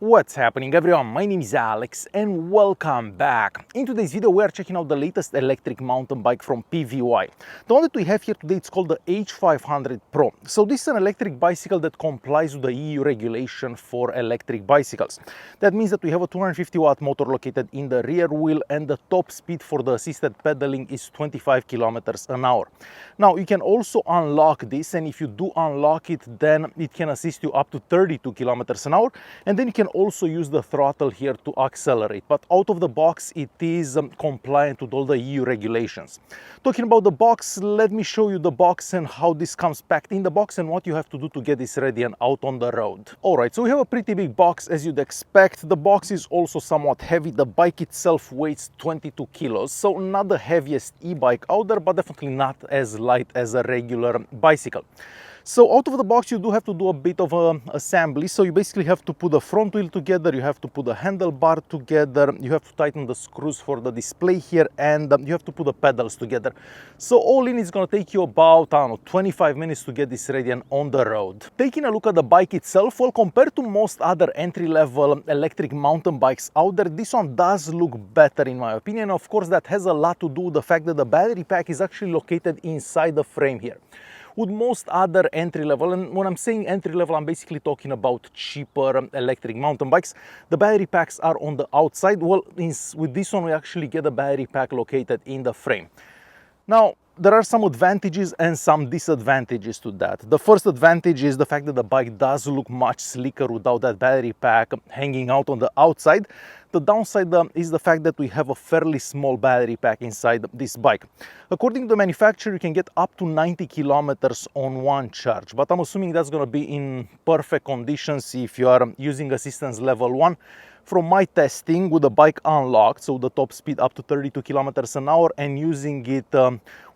What's happening everyone, my name is Alex and welcome back. In today's video we are checking out the latest electric mountain bike from PVY. The one that we have here today, it's called the H500 Pro. So this is an electric bicycle that complies with the EU regulation for electric bicycles. That means that we have a 250 watt motor located in the rear wheel and the top speed for the assisted pedaling is 25 kilometers an hour. Now you can also unlock this, and if you do unlock it, then it can assist you up to 32 kilometers an hour, and then you can also use the throttle here to accelerate. But out of the box it is compliant with all the EU regulations. Talking about the box, let me show you the box and how this comes packed in the box and what you have to do to get this ready and out on the road. Alright, so we have a pretty big box as you'd expect. The box is also somewhat heavy. The bike itself weighs 22 kilos, so not the heaviest e-bike out there, but definitely not as light as a regular bicycle. So out of the box you do have to do a bit of assembly. So you basically have to put the front wheel together, you have to put the handlebar together, you have to tighten the screws for the display here, and you have to put the pedals together. So all in, it's going to take you about, I don't know, 25 minutes to get this ready and on the road. Taking a look at the bike itself, well, compared to most other entry-level electric mountain bikes out there, this one does look better in my opinion. Of course, that has a lot to do with the fact that the battery pack is actually located inside the frame here. With most other entry-level, and when I'm saying entry-level, I'm basically talking about cheaper electric mountain bikes, the battery packs are on the outside. Well, with this one, we actually get a battery pack located in the frame. Now, there are some advantages and some disadvantages to that. The first advantage is the fact that the bike does look much slicker without that battery pack hanging out on the outside. The downside is the fact that we have a fairly small battery pack inside this bike. According to the manufacturer, you can get up to 90 kilometers on one charge, but I'm assuming that's going to be in perfect conditions if you are using assistance level 1. From my testing with the bike unlocked, so the top speed up to 32 kilometers an hour, and using it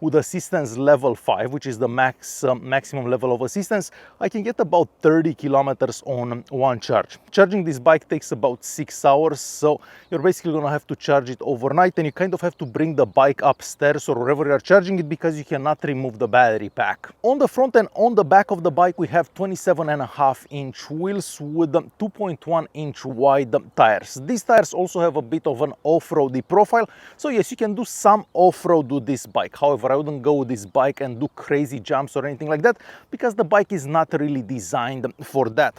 with assistance level 5, which is the maximum level of assistance, I can get about 30 kilometers on one charge. Charging this bike takes about 6 hours, so you're basically going to have to charge it overnight, and you kind of have to bring the bike upstairs or wherever you're charging it because you cannot remove the battery pack. On the front and on the back of the bike, we have 27.5-inch wheels with 2.1-inch wide tires. These tires also have a bit of an off-roady profile, so yes, you can do some off-road with this bike. However, I wouldn't go with this bike and do crazy jumps or anything like that because the bike is not really designed for that.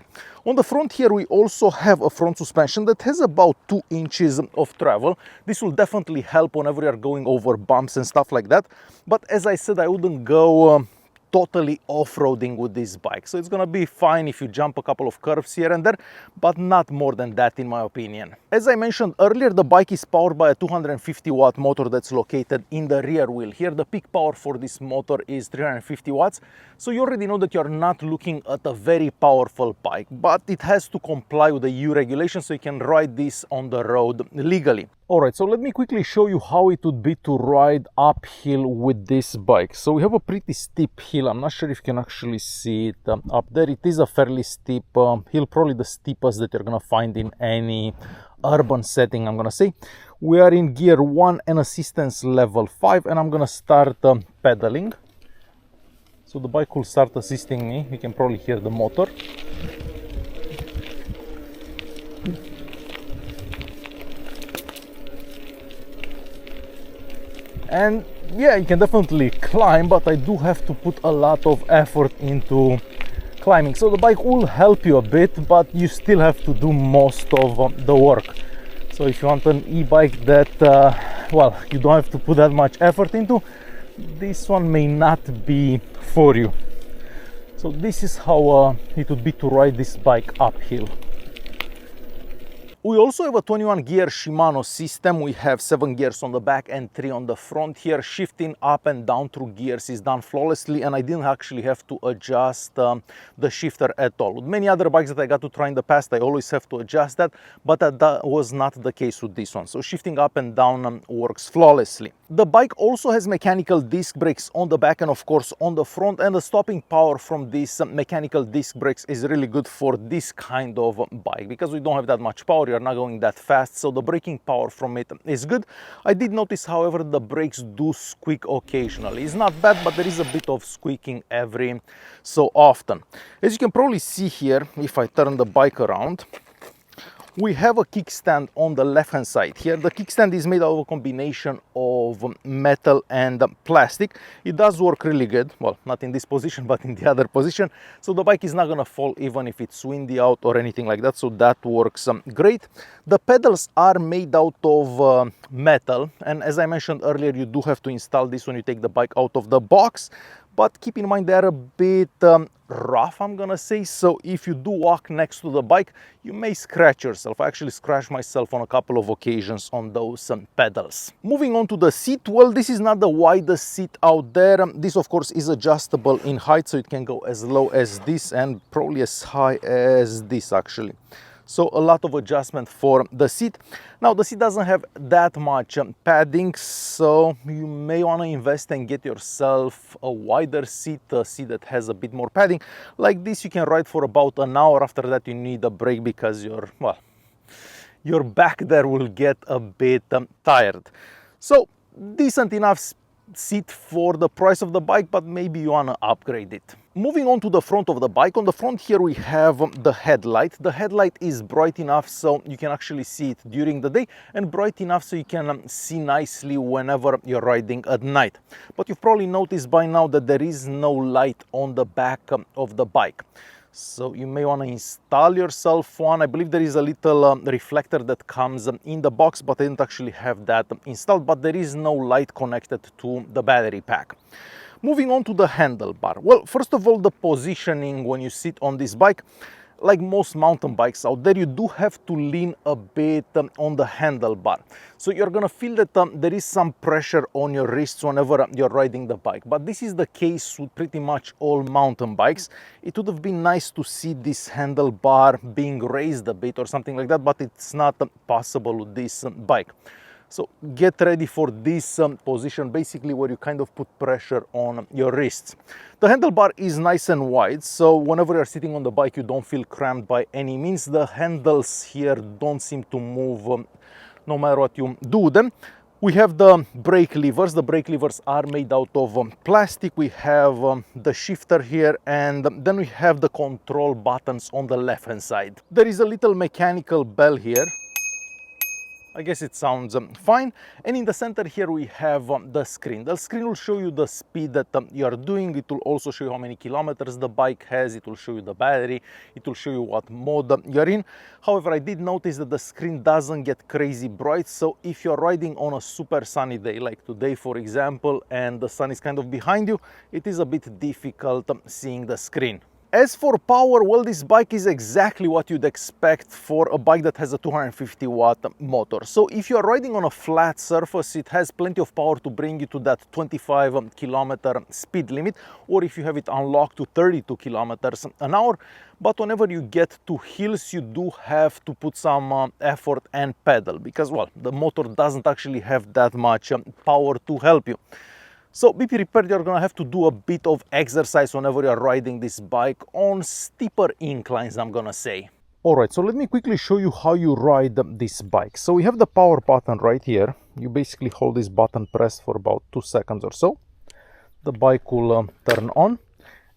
On the front here, we also have a front suspension that has about 2 inches of travel. This will definitely help whenever you are going over bumps and stuff like that. But as I said, I wouldn't go totally off-roading with this bike, so it's gonna be fine if you jump a couple of curves here and there, but not more than that in my opinion. As I mentioned earlier, the bike is powered by a 250 watt motor that's located in the rear wheel. Here the peak power for this motor is 350 watts, so you already know that you're not looking at a very powerful bike, but it has to comply with the EU regulations so you can ride this on the road legally. Alright, so let me quickly show you how it would be to ride uphill with this bike. So we have a pretty steep hill. I'm not sure if you can actually see it up there. It is a fairly steep hill, probably the steepest that you're gonna find in any urban setting, I'm gonna say. We are in gear 1 and assistance level 5, and I'm gonna start pedaling. So the bike will start assisting me. You can probably hear the motor. And yeah, you can definitely climb, but I do have to put a lot of effort into climbing. So the bike will help you a bit, but you still have to do most of the work. So if you want an e-bike that, well, you don't have to put that much effort into, this one may not be for you. So this is how it would be to ride this bike uphill. We also have a 21 gear Shimano system. We have 7 gears on the back and 3 on the front here. Shifting up and down through gears is done flawlessly, and I didn't actually have to adjust the shifter at all. With many other bikes that I got to try in the past, I always have to adjust that, but that was not the case with this one. So shifting up and down works flawlessly. The bike also has mechanical disc brakes on the back and of course on the front, and the stopping power from these mechanical disc brakes is really good for this kind of bike because we don't have that much power. You're not going that fast, so the braking power from it is good. I did notice, however, the brakes do squeak occasionally. It's not bad, but there is a bit of squeaking every so often. As you can probably see here, if I turn the bike around, We have a kickstand on the left hand side here. The kickstand is made out of a combination of metal and plastic. It does work really good. Well, not in this position, but in the other position. So the bike is not gonna fall even if it's windy out or anything like that. So that works great. The pedals are made out of metal. And as I mentioned earlier, you do have to install this when you take the bike out of the box. But keep in mind they're a bit rough, I'm gonna say. So if you do walk next to the bike, you may scratch yourself. I actually scratched myself on a couple of occasions on those pedals. Moving on to the seat, well, this is not the widest seat out there. This of course is adjustable in height, so it can go as low as this and probably as high as this actually. So a lot of adjustment for the seat. Now the seat doesn't have that much padding, so you may want to invest and get yourself a wider seat, a seat that has a bit more padding. Like this you can ride for about an hour. After that you need a break because your back there will get a bit tired. So decent enough seat for the price of the bike, but maybe you want to upgrade it. Moving on to the front of the bike, on the front here we have the headlight. The headlight is bright enough so you can actually see it during the day and bright enough so you can see nicely whenever you're riding at night. But you've probably noticed by now that there is no light on the back of the bike. So you may want to install yourself one. I believe there is a little reflector that comes in the box, but I didn't actually have that installed, but there is no light connected to the battery pack. Moving on to the handlebar. Well, first of all, the positioning when you sit on this bike, like most mountain bikes out there, you do have to lean a bit on the handlebar. So you're gonna feel that there is some pressure on your wrists whenever you're riding the bike. But this is the case with pretty much all mountain bikes. It would have been nice to see this handlebar being raised a bit or something like that, but it's not possible with this bike. So get ready for this position, basically where you kind of put pressure on your wrists. The handlebar is nice and wide, so whenever you're sitting on the bike, you don't feel cramped by any means. The handles here don't seem to move no matter what you do with them. We have the brake levers. The brake levers are made out of plastic. We have the shifter here, and then we have the control buttons on the left hand side. There is a little mechanical bell here. I guess it sounds fine. And in the center here we have the screen. The screen will show you the speed that you are doing. It will also show you how many kilometers the bike has. It will show you the battery. It will show you what mode you're in. However, I did notice that the screen doesn't get crazy bright. So if you're riding on a super sunny day, like today, for example, and the sun is kind of behind you, it is a bit difficult seeing the screen. As for power, well, this bike is exactly what you'd expect for a bike that has a 250 watt motor. So if you're riding on a flat surface, it has plenty of power to bring you to that 25 kilometer speed limit, or if you have it unlocked to 32 kilometers an hour. But whenever you get to hills, you do have to put some effort and pedal because, well, the motor doesn't actually have that much power to help you. So be prepared, you're gonna have to do a bit of exercise whenever you're riding this bike on steeper inclines, I'm gonna say. Alright, so let me quickly show you how you ride this bike. So we have the power button right here. You basically hold this button pressed for about 2 seconds or so. The bike will turn on.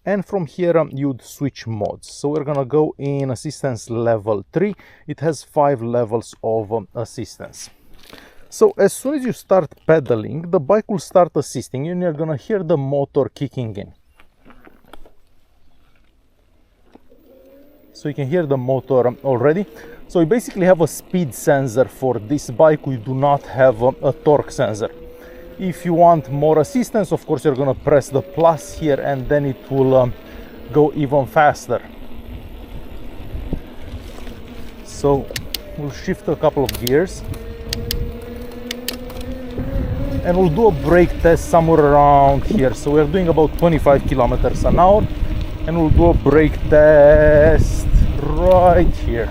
And from here you'd switch modes. So we're gonna go in assistance level 3. It has 5 levels of assistance. So as soon as you start pedaling, the bike will start assisting you and you're gonna hear the motor kicking in. So you can hear the motor already. So we basically have a speed sensor for this bike. We do not have a torque sensor. If you want more assistance, of course, you're gonna press the plus here and then it will go even faster. So we'll shift a couple of gears. And we'll do a brake test somewhere around here. So we're doing about 25 kilometers an hour and we'll do a brake test right here.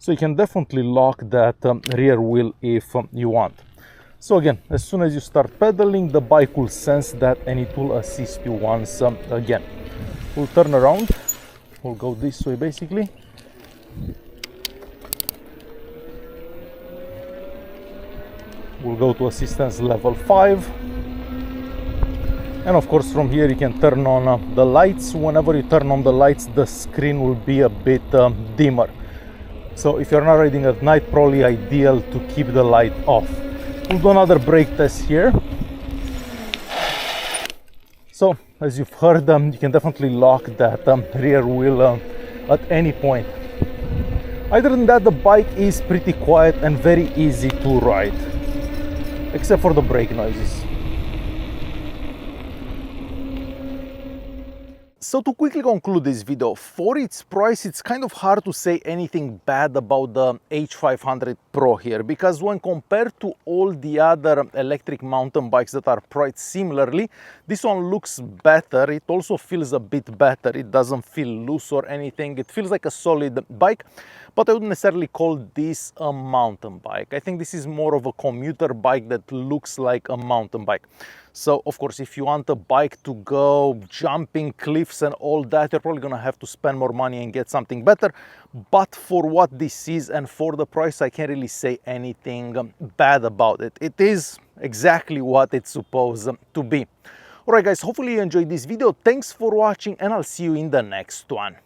So you can definitely lock that rear wheel if you want. So again, as soon as you start pedaling, the bike will sense that and it will assist you once again. We'll turn around, we'll go this way basically. We'll go to assistance level 5. And of course from here you can turn on the lights. Whenever you turn on the lights, the screen will be a bit dimmer. So if you're not riding at night, probably ideal to keep the light off. We'll do another brake test here. So as you've heard, you can definitely lock that rear wheel at any point. Other than that, the bike is pretty quiet and very easy to ride, except for the brake noises. So to quickly conclude this video, for its price, it's kind of hard to say anything bad about the H500 Pro here, because when compared to all the other electric mountain bikes that are priced similarly, this one looks better. It also feels a bit better. It doesn't feel loose or anything. It feels like a solid bike, but I wouldn't necessarily call this a mountain bike. I think this is more of a commuter bike that looks like a mountain bike. So of course, if you want a bike to go jumping cliffs and all that, you're probably gonna have to spend more money and get something better. But for what this is and for the price, I can't really say anything bad about it. It is exactly what it's supposed to be. Alright guys, hopefully you enjoyed this video. Thanks for watching and I'll see you in the next one.